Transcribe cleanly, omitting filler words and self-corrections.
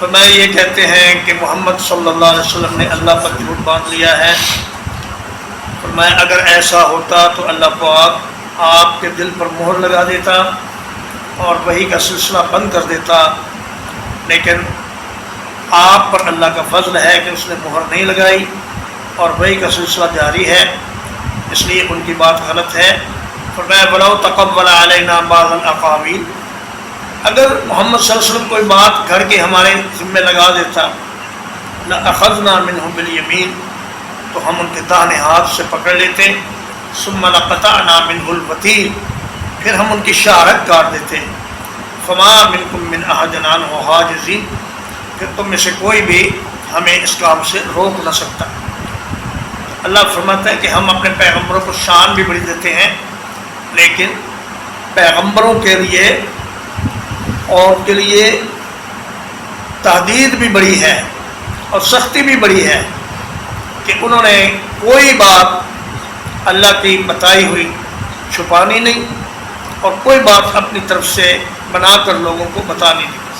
فرمایا یہ کہتے ہیں کہ محمد صلی اللہ علیہ وسلم نے اللہ پر جھوٹ باندھ لیا ہے۔ فرمایا اگر ایسا ہوتا تو اللہ پاک آپ کے دل پر مہر لگا دیتا اور وحی کا سلسلہ بند کر دیتا، لیکن آپ پر اللہ کا فضل ہے کہ اس نے مہر نہیں لگائی اور وحی کا سلسلہ جاری ہے، اس لیے ان کی بات غلط ہے۔ فرمایا وَلَوْ تَقَبَّلَ عَلَيْنَا بَعْضَ الْأَقَاوِيلِ، اگر محمد صلی اللہ علیہ وسلم کوئی بات گھڑ کے ہمارے ذمہ لگا دیتا، لَأَخَذْنَا مِنْهُ بِالْيَمِينِ، تو ہم ان کے داہنے ہاتھ سے پکڑ لیتے، ثُمَّ لَقَطَعْنَا مِنْهُ الْوَتِينَ، پھر ہم ان کی شہرت کاٹ دیتے۔ فَمَا مِنْكُمْ مِنْ أَحَدٍ عَنْهُ حَاجِزِينَ، پھر تم میں سے کوئی بھی ہمیں اس کام سے روک نہ سکتا۔ اللہ فرماتا ہے کہ ہم اپنے پیغمبروں کو شان بھی بڑی دیتے ہیں، لیکن پیغمبروں کے لیے اور ان کے لیے تحدید بھی بڑی ہے اور سختی بھی بڑی ہے کہ انہوں نے کوئی بات اللہ کی بتائی ہوئی چھپانی نہیں اور کوئی بات اپنی طرف سے بنا کر لوگوں کو بتانی نہیں۔